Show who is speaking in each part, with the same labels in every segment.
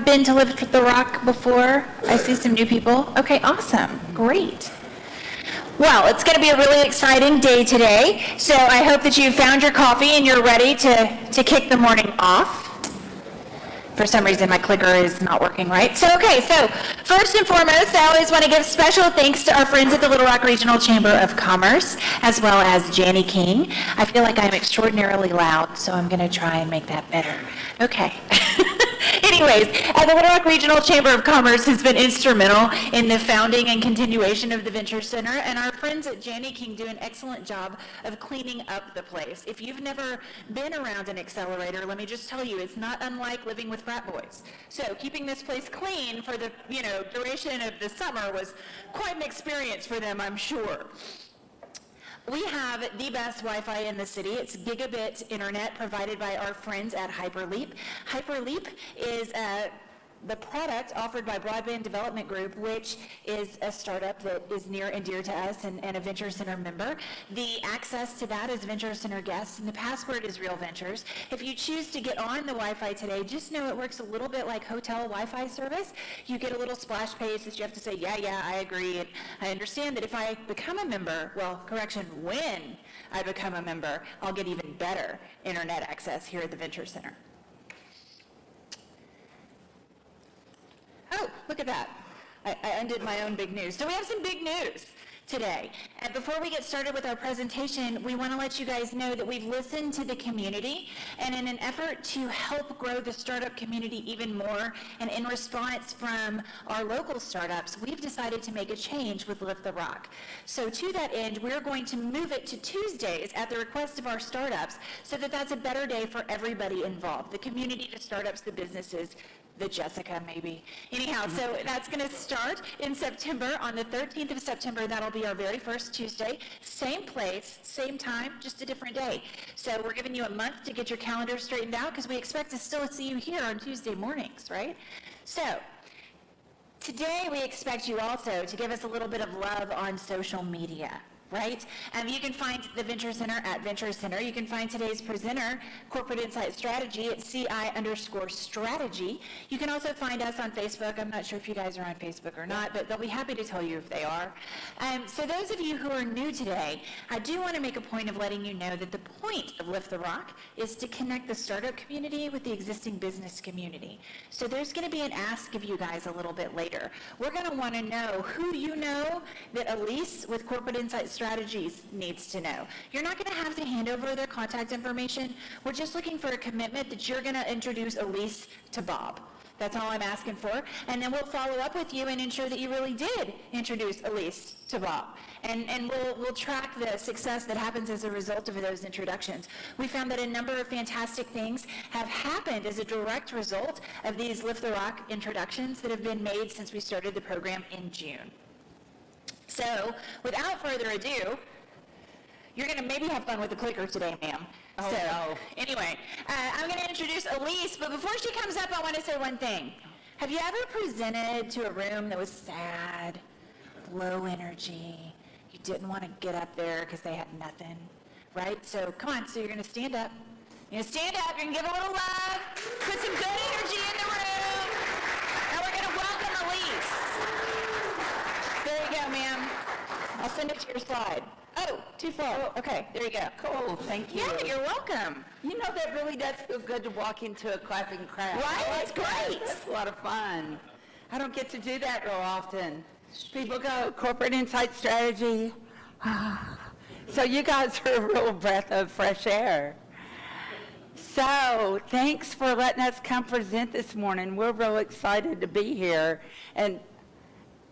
Speaker 1: been to Lift the Rock before? I see some new people. Okay, awesome. Great. Well, it's going to be a really exciting day today, so I hope that you found your coffee and you're ready to kick the morning off. For some reason, my clicker is not working right. So first and foremost, I always want to give special thanks to our friends at the Little Rock Regional Chamber of Commerce, as well as Janny King. I feel like I'm extraordinarily loud, so I'm going to try and make that better. Okay. Anyways, the Little Rock Regional Chamber of Commerce has been instrumental in the founding and continuation of the Venture Center, and our friends at Janny King do an excellent job of cleaning up the place. If you've never been around an accelerator, let me just tell you, it's not unlike living with frat boys. So keeping this place clean for the duration of the summer was quite an experience for them, I'm sure. We have the best Wi-Fi in the city. It's gigabit internet provided by our friends at Hyperleap. Hyperleap is the product offered by Broadband Development Group, which is a startup that is near and dear to us and a Venture Center member. The access to that is Venture Center guests, and the password is Real Ventures. If you choose to get on the Wi-Fi today, just know it works a little bit like hotel Wi-Fi service. You get a little splash page that you have to say, yeah, I agree. And I understand that if I become a member, when I become a member, I'll get even better internet access here at the Venture Center. Oh, look at that. I undid my own big news. So we have some big news today. And before we get started with our presentation, we want to let you guys know that we've listened to the community, and in an effort to help grow the startup community even more, and in response from our local startups, we've decided to make a change with Lift the Rock. So to that end, we're going to move it to Tuesdays at the request of our startups, so that that's a better day for everybody involved, the community, the startups, the businesses, the Jessica, maybe. Anyhow, so that's going to start in September. On the 13th of September, that'll be our very first Tuesday. Same place, same time, just a different day. So we're giving you a month to get your calendar straightened out, because we expect to still see you here on Tuesday mornings, right? So today we expect you also to give us a little bit of love on social media. Right? You can find the Venture Center at Venture Center. You can find today's presenter, Corporate Insight Strategy, at CI_strategy. You can also find us on Facebook. I'm not sure if you guys are on Facebook or not, but they'll be happy to tell you if they are. So those of you who are new today, I do want to make a point of letting you know that the point of Lift the Rock is to connect the startup community with the existing business community. So there's going to be an ask of you guys a little bit later. We're going to want to know who you know that Elise with Corporate Insight Strategies needs to know. You're not going to have to hand over their contact information. We're just looking for a commitment that you're going to introduce Elise to Bob. That's all I'm asking for. And then we'll follow up with you and ensure that you really did introduce Elise to Bob. And we'll track the success that happens as a result of those introductions. We found that a number of fantastic things have happened as a direct result of these Lift the Rock introductions that have been made since we started the program in June. So, without further ado, you're going to maybe have fun with the clicker today, ma'am.
Speaker 2: Oh,
Speaker 1: so,
Speaker 2: no.
Speaker 1: Anyway, I'm going to introduce Elise, but before she comes up, I want to say one thing. Have you ever presented to a room that was sad, low energy, you didn't want to get up there because they had nothing, right? So, come on, so you're going to stand up. You're going to stand up, you're going to give a little love, put some good energy in the room, and we're going to welcome Elise. There you go, ma'am. I'll send it to your slide. Oh, too far. Oh, okay, there you go.
Speaker 2: Cool, thank you.
Speaker 1: Yeah, you're welcome.
Speaker 2: You know, that really does feel good to walk into a clapping crowd.
Speaker 1: Right? It's great.
Speaker 2: That's a lot of fun. I don't get to do that real often. People go, Corporate Insight Strategy. So you guys are a real breath of fresh air. So thanks for letting us come present this morning. We're real excited to be here. And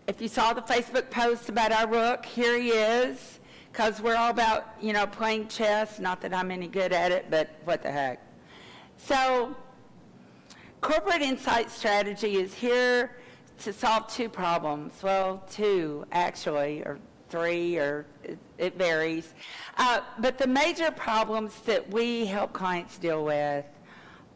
Speaker 2: if you saw the Facebook post about our rook, here he is, because we're all about, playing chess. Not that I'm any good at it, but what the heck. So Corporate Insight Strategy is here to solve two problems. Well, two, actually, or three, or it varies. But the major problems that we help clients deal with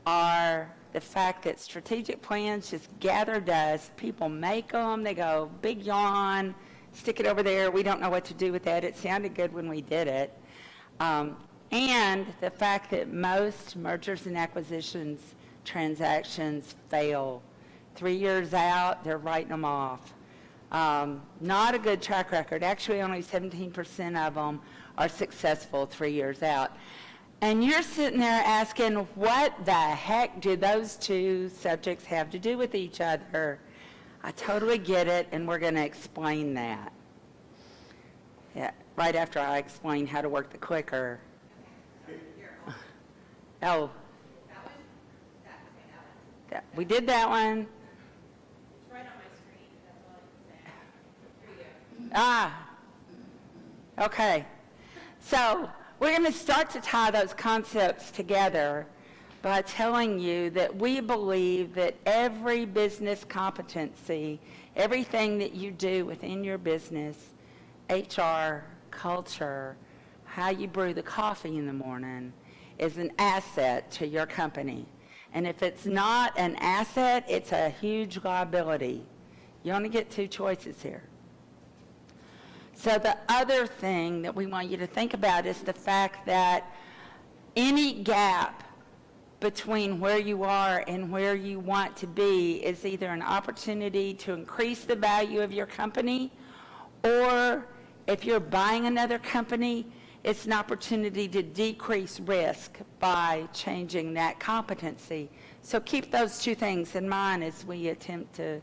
Speaker 2: are the fact that strategic plans just gather dust. People make them, they go, big yawn, stick it over there, we don't know what to do with that. It sounded good when we did it. And the fact that most mergers and acquisitions transactions fail 3 years out, they're writing them off. Not a good track record. Actually, only 17% of them are successful 3 years out. And you're sitting there asking, what the heck do those two subjects have to do with each other? I totally get it, and we're going to explain that. Yeah, right after I explain how to work the clicker. Oh. We did that one.
Speaker 1: It's right on my screen. That's all I can say. Here you go.
Speaker 2: Ah. Okay. So we're going to start to tie those concepts together by telling you that we believe that every business competency, everything that you do within your business, HR, culture, how you brew the coffee in the morning, is an asset to your company. And if it's not an asset, it's a huge liability. You only get two choices here. So the other thing that we want you to think about is the fact that any gap between where you are and where you want to be is either an opportunity to increase the value of your company, or if you're buying another company, it's an opportunity to decrease risk by changing that competency. So keep those two things in mind as we attempt to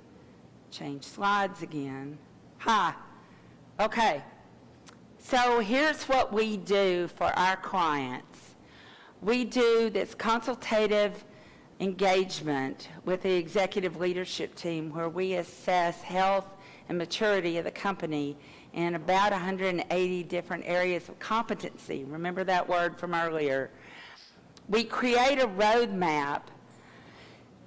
Speaker 2: change slides again. Okay. So here's what we do for our clients. We do this consultative engagement with the executive leadership team where we assess health and maturity of the company in about 180 different areas of competency. Remember that word from earlier. We create a roadmap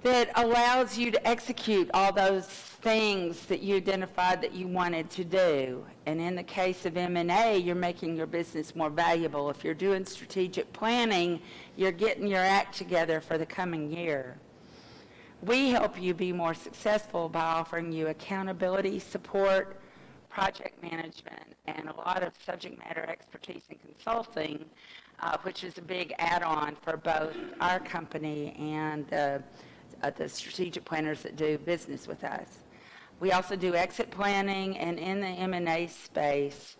Speaker 2: that allows you to execute all those things that you identified that you wanted to do. And in the case of M&A, you're making your business more valuable. If you're doing strategic planning, you're getting your act together for the coming year. We help you be more successful by offering you accountability, support, project management, and a lot of subject matter expertise and consulting, which is a big add-on for both our company and the strategic planners that do business with us. We also do exit planning, and in the M&A space,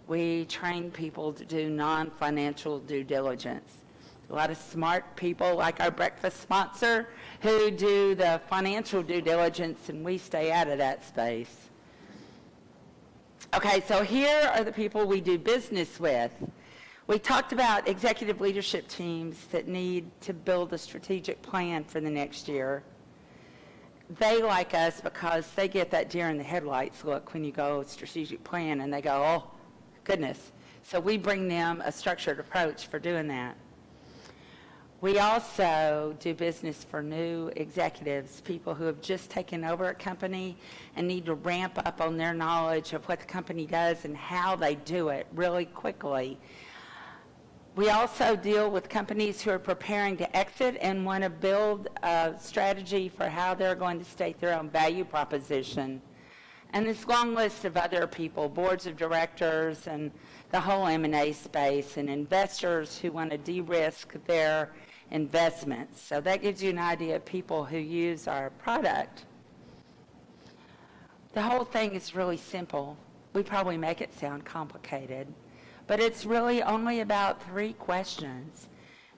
Speaker 2: we train people to do non-financial due diligence. A lot of smart people like our breakfast sponsor who do the financial due diligence, and we stay out of that space. Okay, so here are the people we do business with. We talked about executive leadership teams that need to build a strategic plan for the next year. They like us because they get that deer in the headlights look when you go strategic plan, and they go, oh, goodness. So we bring them a structured approach for doing that. We also do business for new executives, people who have just taken over a company and need to ramp up on their knowledge of what the company does and how they do it really quickly. We also deal with companies who are preparing to exit and want to build a strategy for how they're going to state their own value proposition. And this long list of other people, boards of directors and the whole M&A space, and investors who want to de-risk their investments. So that gives you an idea of people who use our product. The whole thing is really simple. We probably make it sound complicated, but it's really only about 3 questions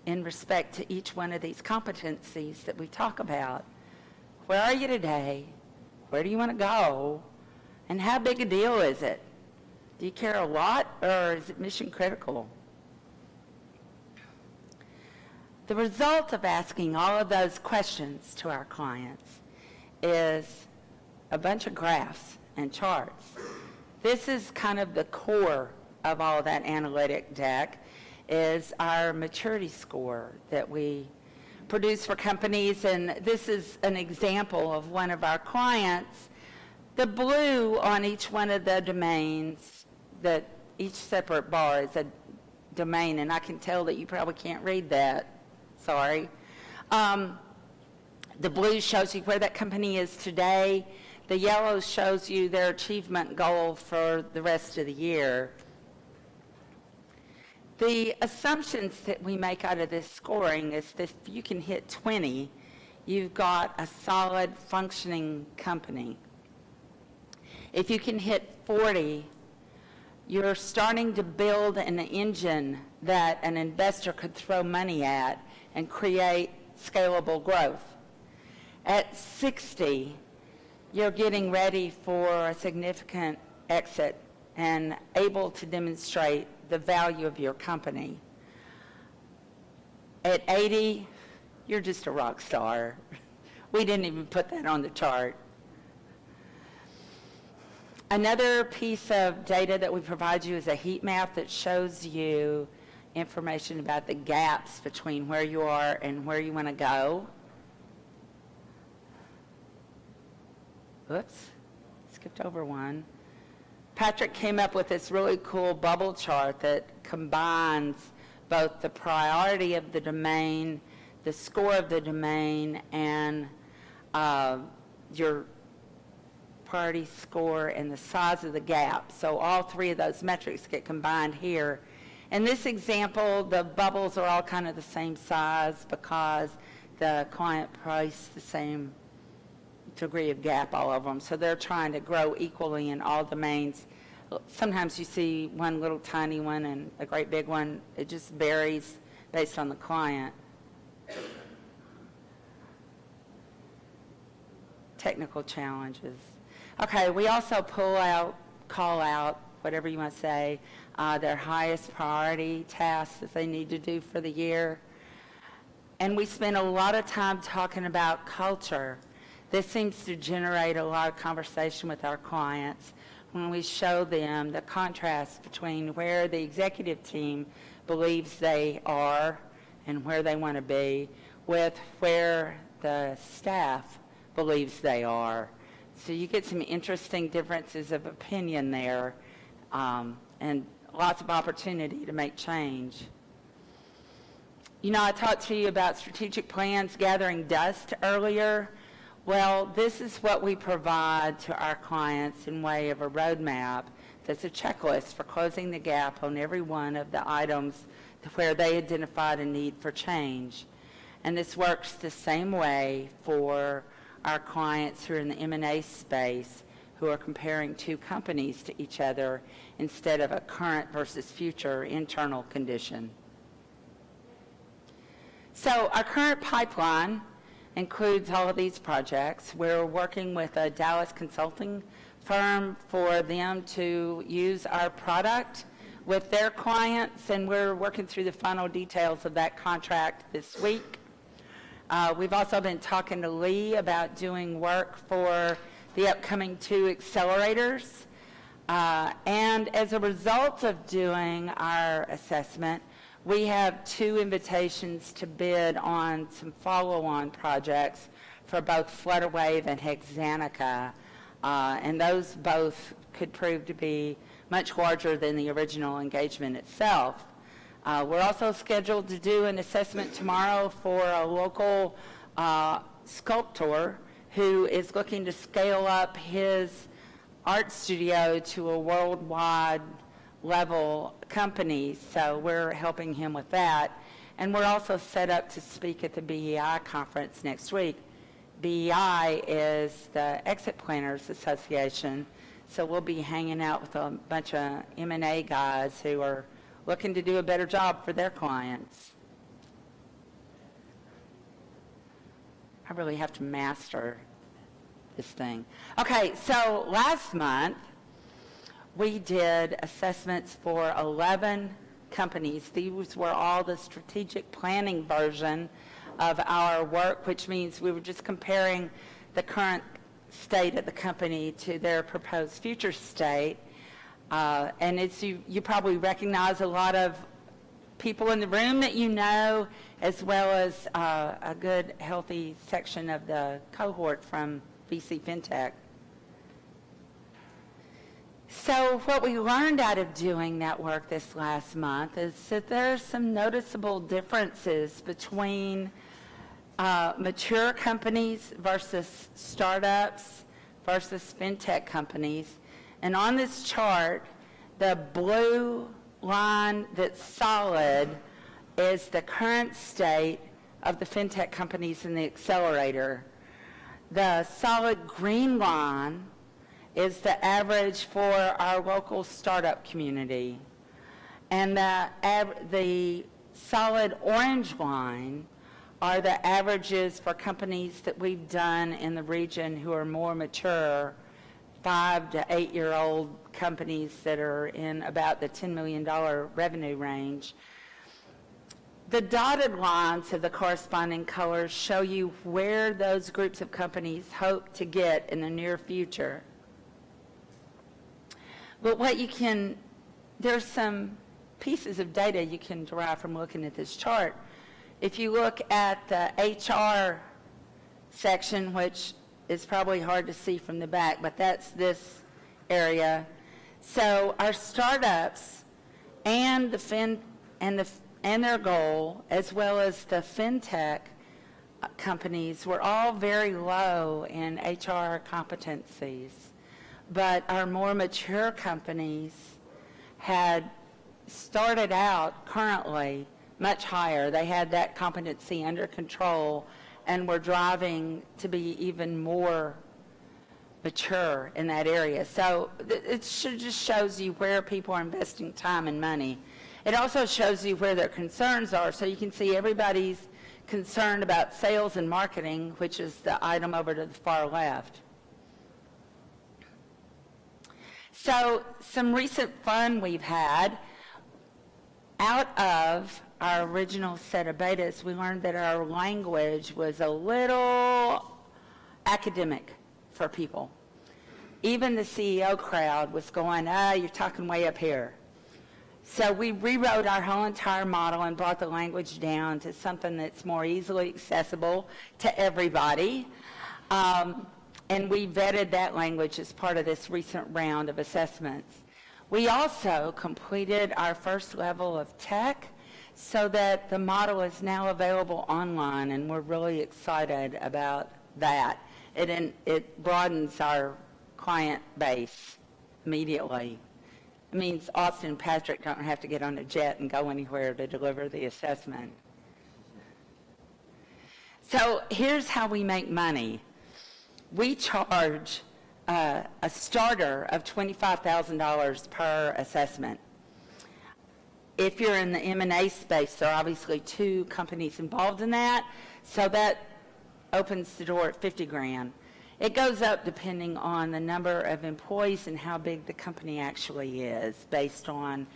Speaker 2: in respect to each one of these competencies that we talk about. Where are you today? Where do you want to go? And how big a deal is it? Do you care a lot, or is it mission critical? The result of asking all of those questions to our clients is a bunch of graphs and charts. This is kind of the core of all of that analytic deck, is our maturity score that we produce for companies, and this is an example of one of our clients. The blue on each one of the domains, that each separate bar is a domain, and I can tell that you probably can't read that. Sorry. The blue shows you where that company is today. The yellow shows you their achievement goal for the rest of the year. The assumptions that we make out of this scoring is that if you can hit 20, you've got a solid functioning company. If you can hit 40, you're starting to build an engine that an investor could throw money at and create scalable growth. At 60, you're getting ready for a significant exit and able to demonstrate the value of your company. At 80, you're just a rock star. We didn't even put that on the chart. Another piece of data that we provide you is a heat map that shows you information about the gaps between where you are and where you want to go. Oops, skipped over one. Patrick came up with this really cool bubble chart that combines both the priority of the domain, the score of the domain, and your priority score and the size of the gap. So all three of those metrics get combined here. In this example, the bubbles are all kind of the same size because the client priced the same degree of gap, all of them. So they're trying to grow equally in all domains. Sometimes you see one little tiny one and a great big one. It just varies based on the client. Technical challenges. Okay, we also call out, whatever you want to say, their highest priority tasks that they need to do for the year. And we spend a lot of time talking about culture. This seems to generate a lot of conversation with our clients when we show them the contrast between where the executive team believes they are and where they want to be with where the staff believes they are. So you get some interesting differences of opinion there, and lots of opportunity to make change. You know, I talked to you about strategic plans gathering dust earlier. Well, this is what we provide to our clients in way of a roadmap that's a checklist for closing the gap on every one of the items where they identified a need for change. And this works the same way for our clients who are in the M&A space who are comparing two companies to each other instead of a current versus future internal condition. So our current pipeline includes all of these projects. We're working with a Dallas consulting firm for them to use our product with their clients, and we're working through the final details of that contract this week. We've also been talking to Lee about doing work for the upcoming 2 accelerators. And as a result of doing our assessment, we have 2 invitations to bid on some follow-on projects for both Flutterwave and Hexanica. And those both could prove to be much larger than the original engagement itself. We're also scheduled to do an assessment tomorrow for a local sculptor who is looking to scale up his art studio to a worldwide level company. So we're helping him with that. And we're also set up to speak at the BEI conference next week. BEI is the Exit Planners Association. So we'll be hanging out with a bunch of M&A guys who are looking to do a better job for their clients. I really have to master this thing. Okay, so last month we did assessments for 11 companies. These were all the strategic planning version of our work, which means we were just comparing the current state of the company to their proposed future state. And it's you probably recognize a lot of people in the room that you know, as well as a good, healthy section of the cohort from VC FinTech. So what we learned out of doing that work this last month is that there are some noticeable differences between mature companies versus startups versus FinTech companies. And on this chart, the blue line that's solid is the current state of the fintech companies in the accelerator. The solid green line is the average for our local startup community. And the solid orange line are the averages for companies that we've done in the region who are more mature, 5 to 8 year old companies that are in about the $10 million revenue range. The dotted lines of the corresponding colors show you where those groups of companies hope to get in the near future. But there's some pieces of data you can derive from looking at this chart. If you look at the HR section, which is probably hard to see from the back, but that's this area. So our startups and their goal, as well as the fintech companies, were all very low in HR competencies. But our more mature companies had started out currently much higher. They had that competency under control and were driving to be even more mature in that area. So it just shows you where people are investing time and money. It also shows you where their concerns are, so you can see everybody's concerned about sales and marketing, which is the item over to the far left. So some recent fun we've had. Out of our original set of betas, we learned that our language was a little academic for people. Even the CEO crowd was going, you're talking way up here. So we rewrote our whole entire model and brought the language down to something that's more easily accessible to everybody. And we vetted that language as part of this recent round of assessments. We also completed our first level of tech so that the model is now available online, and we're really excited about that. It broadens our client base immediately. It means Austin and Patrick don't have to get on a jet and go anywhere to deliver the assessment. So here's how we make money. We charge a starter of $25,000 per assessment. If you're in the M&A space, there are obviously 2 companies involved in that, so that opens the door at $50,000. It goes up depending on the number of employees and how big the company actually is, based on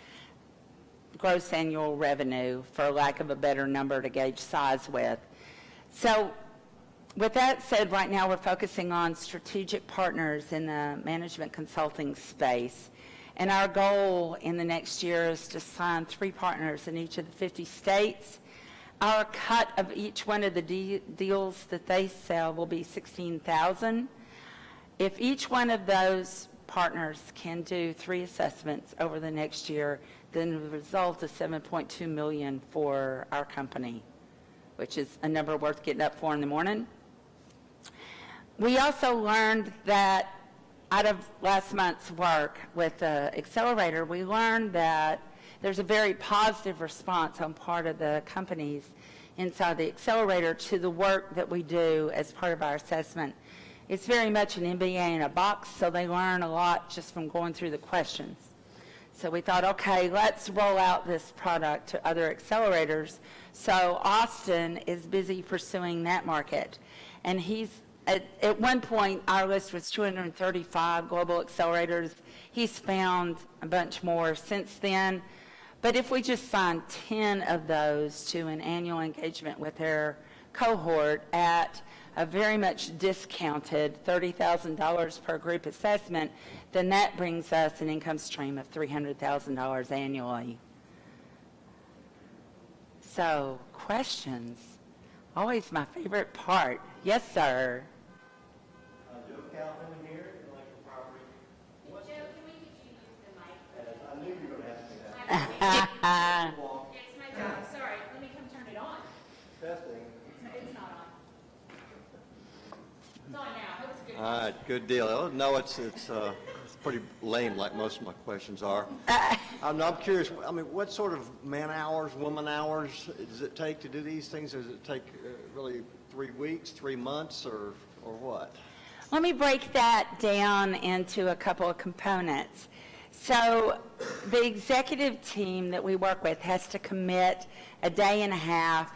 Speaker 2: gross annual revenue, for lack of a better number to gauge size with. So with that said, right now we're focusing on strategic partners in the management consulting space. And our goal in the next year is to sign 3 partners in each of the 50 states. Our cut of each one of the deals that they sell will be $16,000. If each one of those partners can do 3 assessments over the next year, then the result is $7.2 million for our company, which is a number worth getting up for in the morning. We also learned that out of last month's work with the accelerator, we learned that there's a very positive response on part of the companies inside the accelerator to the work that we do as part of our assessment. It's very much an MBA in a box, so they learn a lot just from going through the questions. So we thought, okay, let's roll out this product to other accelerators. So Austin is busy pursuing that market. And at one point, our list was 235 global accelerators. He's found a bunch more since then. But if we just find 10 of those to an annual engagement with their cohort at a very much discounted $30,000 per group assessment, then that brings us an income stream of $300,000 annually. So, questions? Always my favorite part. Yes, sir.
Speaker 3: Joe Calvin here, intellectual property.
Speaker 4: Joe, can we get you use the mic?
Speaker 3: I knew you were going to ask me that.
Speaker 4: It's my job. Sorry, let me come turn it on.
Speaker 3: Testing.
Speaker 4: It's not on. It's on now. That was a good.
Speaker 3: All right. right, good deal. No, it's pretty lame, like most of my questions are. I'm curious. I mean, what sort of man hours, woman hours does it take to do these things? Does it take really 3 weeks, 3 months, or what?
Speaker 2: Let me break that down into a couple of components. So the executive team that we work with has to commit a day and a half,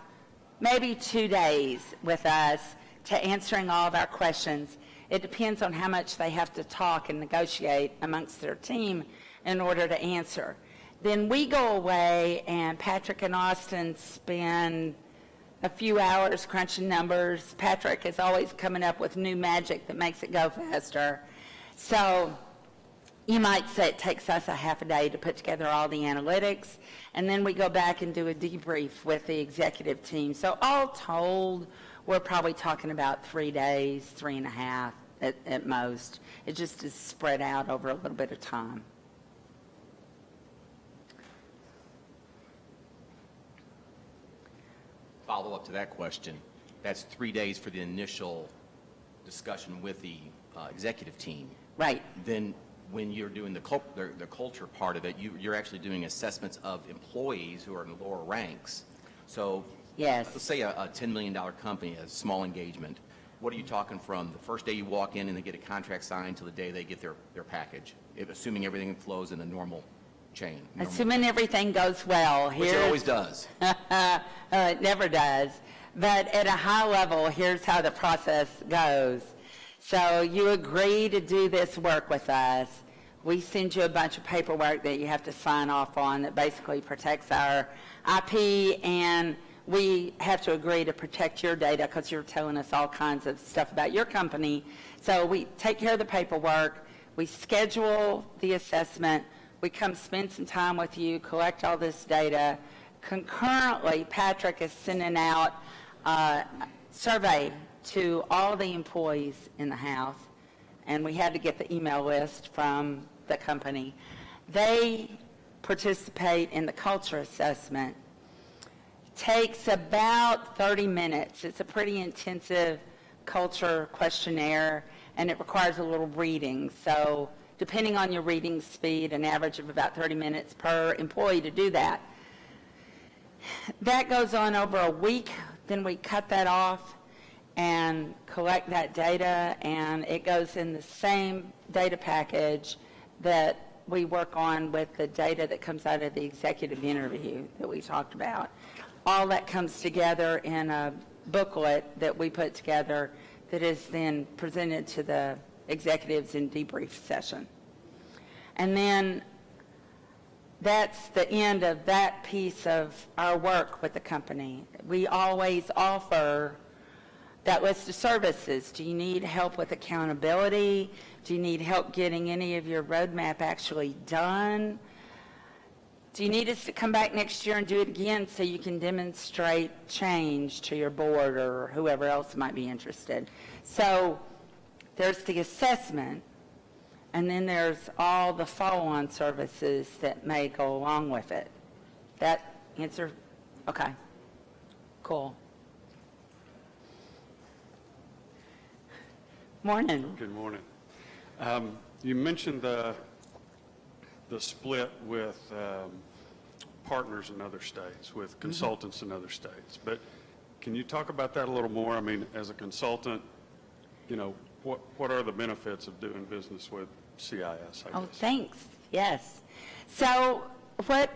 Speaker 2: maybe 2 days with us to answering all of our questions. It depends on how much they have to talk and negotiate amongst their team in order to answer. Then we go away, and Patrick and Austin spend a few hours crunching numbers. Patrick is always coming up with new magic that makes it go faster. So you might say it takes us a half a day to put together all the analytics, and then we go back and do a debrief with the executive team. So all told, we're probably talking about 3 days, 3.5 at most. It just is spread out over a little bit of time.
Speaker 5: Follow up to that question, that's 3 days for the initial discussion with the executive team.
Speaker 2: Right.
Speaker 5: Then when you're doing the culture part of it, you're actually doing assessments of employees who are in the lower ranks. So
Speaker 2: Yes.
Speaker 5: let's say a $10 million company, a small engagement. What are you talking from the first day you walk in and they get a contract signed to the day they get their package, assuming everything flows in a normal chain?
Speaker 2: Assuming everything goes well.
Speaker 5: Which it always does.
Speaker 2: It never does. But at a high level, here's how the process goes. So you agree to do this work with us. We send you a bunch of paperwork that you have to sign off on that basically protects our IP, and we have to agree to protect your data because you're telling us all kinds of stuff about your company. So we take care of the paperwork. We schedule the assessment. We come spend some time with you, collect all this data. Concurrently, Patrick is sending out a survey to all the employees in the house, and we had to get the email list from the company. They participate in the culture assessment. Takes about 30 minutes. It's a pretty intensive culture questionnaire, and it requires a little reading. So depending on your reading speed, an average of about 30 minutes per employee to do that. That goes on over a week. Then we cut that off and collect that data, and it goes in the same data package that we work on with the data that comes out of the executive interview that we talked about. All that comes together in a booklet that we put together that is then presented to the executives in debrief session. And then that's the end of that piece of our work with the company. We always offer that list of services. Do you need help with accountability? Do you need help getting any of your roadmap actually done? Do you need us to come back next year and do it again so you can demonstrate change to your board or whoever else might be interested? So there's the assessment, and then there's all the follow-on services that may go along with it. That answer? Okay. Cool. Morning.
Speaker 6: Good morning. You mentioned the split with partners in other states, with consultants in other states. But can you talk about that a little more? I mean, as a consultant, you know, what are the benefits of doing business with CIS, I guess?
Speaker 2: Oh, thanks. Yes. So what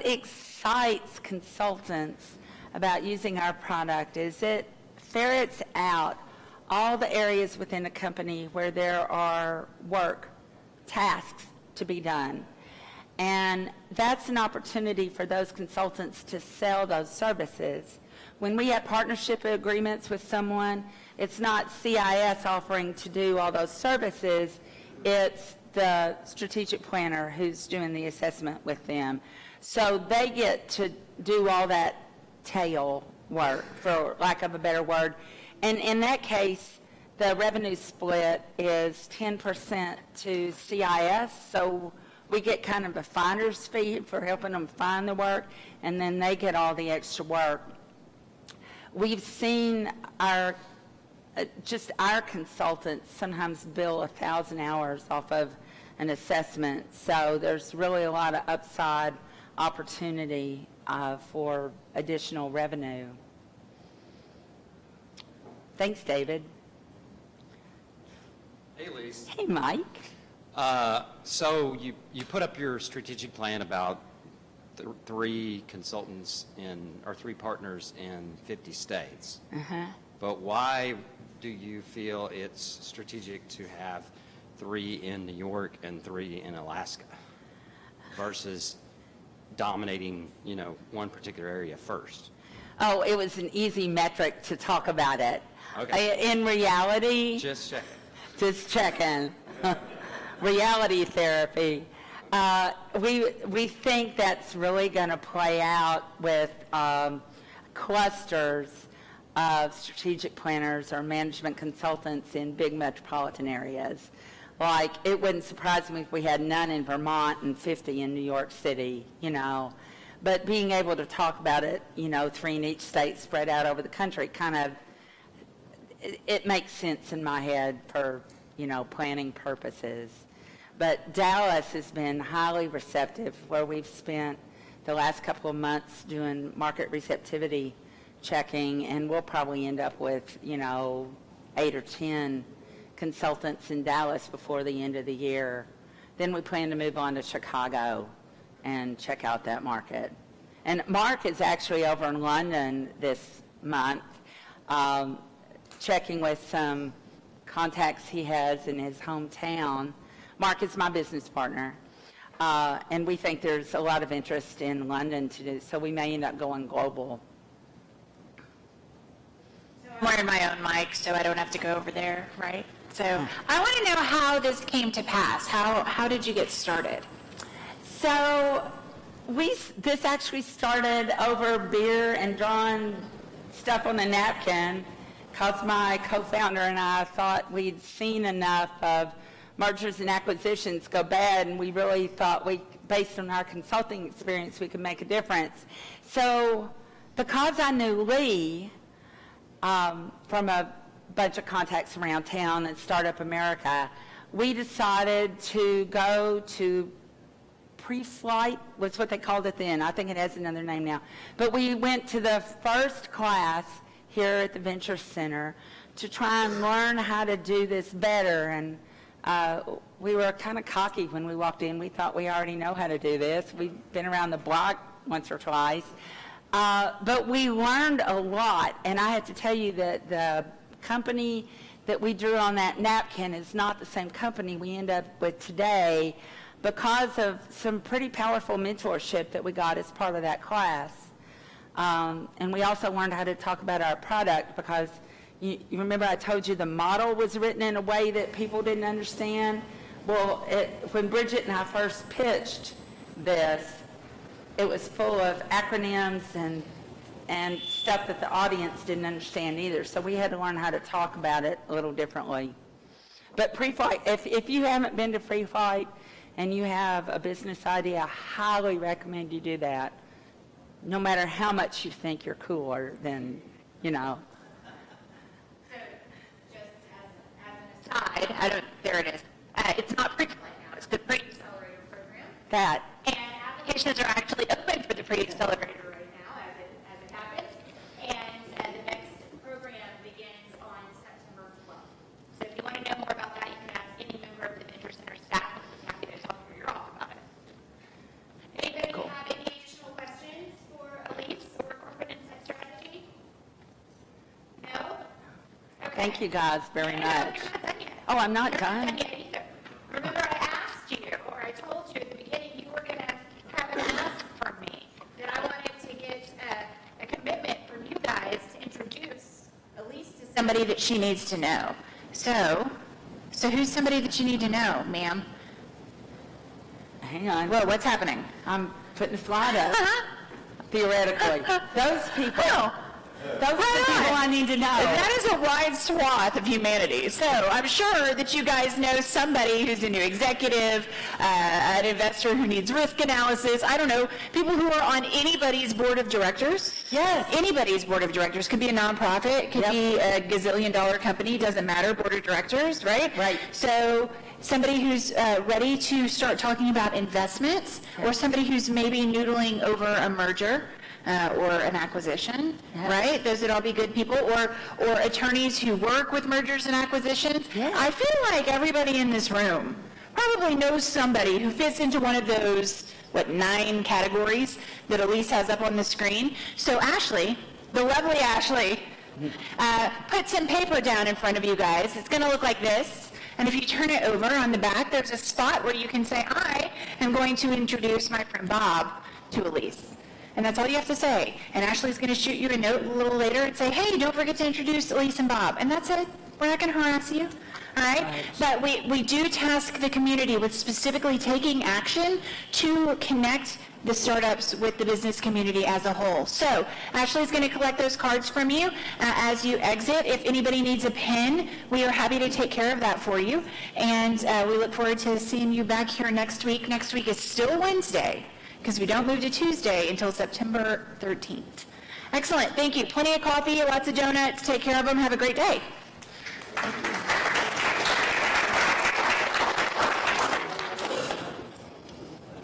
Speaker 2: excites consultants about using our product is it ferrets out all the areas within a company where there are tasks to be done. And that's an opportunity for those consultants to sell those services. When we have partnership agreements with someone, it's not CIS offering to do all those services, it's the strategic planner who's doing the assessment with them. So they get to do all that tail work, for lack of a better word. And in that case, the revenue split is 10% to CIS, so we get kind of a finder's fee for helping them find the work, and then they get all the extra work. We've seen our just our consultants sometimes bill 1,000 hours off of an assessment. So there's really a lot of upside opportunity for additional revenue. Thanks, David.
Speaker 7: Hey, Lise.
Speaker 2: Hey, Mike.
Speaker 7: So you put up your strategic plan about three consultants or three partners in 50 states. But why do you feel it's strategic to have 3 in New York and 3 in Alaska versus dominating, one particular area first?
Speaker 2: Oh, it was an easy metric to talk about it.
Speaker 7: Okay.
Speaker 2: In reality,
Speaker 7: Just checking.
Speaker 2: just checking. Reality therapy. We think that's really going to play out with clusters of strategic planners or management consultants in big metropolitan areas. Like, it wouldn't surprise me if we had none in Vermont and 50 in New York City, But being able to talk about it, 3 in each state spread out over the country, it makes sense in my head for, planning purposes. But Dallas has been highly receptive, where we've spent the last couple of months doing market receptivity checking, and we'll probably end up with, 8 or 10 consultants in Dallas before the end of the year. Then we plan to move on to Chicago and check out that market. And Mark is actually over in London this month, checking with some contacts he has in his hometown. Mark is my business partner, and we think there's a lot of interest in London to do, so we may end up going global.
Speaker 1: I'm wearing my own mic, so I don't have to go over there, right? So I want to know how this came to pass. How did you get started?
Speaker 2: So this actually started over beer and drawing stuff on a napkin, because my co-founder and I thought we'd seen enough of mergers and acquisitions go bad, and we really thought based on our consulting experience, we could make a difference. So because I knew Lee from a bunch of contacts around town and Startup America, we decided to go to pre-flight, was what they called it then. I think it has another name now. But we went to the first class here at the Venture Center to try and learn how to do this better. And we were kind of cocky when we walked in. We thought we already know how to do this. We've been around the block once or twice. But we learned a lot. And I have to tell you that the company that we drew on that napkin is not the same company we end up with today, because of some pretty powerful mentorship that we got as part of that class. And we also learned how to talk about our product, because you remember I told you the model was written in a way that people didn't understand? Well, when Bridget and I first pitched this, it was full of acronyms and stuff that the audience didn't understand either. So we had to learn how to talk about it a little differently. But pre-flight, if you haven't been to pre-flight and you have a business idea, I highly recommend you do that, no matter how much you think you're cooler than,
Speaker 4: So just as an aside,
Speaker 1: There it is. It's not pre-flight now, it's the
Speaker 4: accelerator program,
Speaker 2: that.
Speaker 1: And applications are actually open for the pre-accelerator.
Speaker 4: right now as it happens, and the next program begins on September 12th.
Speaker 1: So if you want to know more about that, you can ask any member of the Venture Center staff. We're happy to talk your ear off about it.
Speaker 4: Anybody have any additional questions for Elise or corporate insight strategy? No? Okay.
Speaker 2: Thank you guys very
Speaker 1: No,
Speaker 2: much.
Speaker 1: you're not done yet.
Speaker 2: Oh, I'm not
Speaker 1: You're
Speaker 2: done?
Speaker 1: not done yet either. Remember, I asked you, or I told you at the beginning, you were going to have an ask from me, that I wanted to get a commitment from you guys to introduce Elise to somebody that she needs to know. So who's somebody that you need to know, ma'am?
Speaker 2: Hang on.
Speaker 1: Whoa, what's happening?
Speaker 2: I'm putting the slide up, theoretically. Those people.
Speaker 1: Oh,
Speaker 2: Those are the people I need to know.
Speaker 1: That is a wide swath of humanity. So I'm sure that you guys know somebody who's a new executive, an investor who needs risk analysis. I don't know, people who are on anybody's board of directors.
Speaker 2: Yes.
Speaker 1: Anybody's board of directors. Could be a nonprofit, could be a gazillion-dollar company, doesn't matter, board of directors, right?
Speaker 2: Right.
Speaker 1: So somebody who's ready to start talking about investments, or somebody who's maybe noodling over a merger. Or an acquisition, right? Those would all be good people, or attorneys who work with mergers and acquisitions.
Speaker 2: Yeah.
Speaker 1: I feel like everybody in this room probably knows somebody who fits into one of those, 9 categories that Elise has up on the screen. So Ashley, the lovely Ashley, put some paper down in front of you guys. It's going to look like this. And if you turn it over on the back, there's a spot where you can say, I am going to introduce my friend Bob to Elise. And that's all you have to say. And Ashley's going to shoot you a note a little later and say, hey, don't forget to introduce Elise and Bob. And that's it. We're not going to harass you. All right? But we do task the community with specifically taking action to connect the startups with the business community as a whole. So Ashley's going to collect those cards from you as you exit. If anybody needs a pen, we are happy to take care of that for you. And we look forward to seeing you back here next week. Next week is still Wednesday, because we don't move to Tuesday until September 13th. Excellent. Thank you. Plenty of coffee, lots of donuts. Take care of them. Have a great day.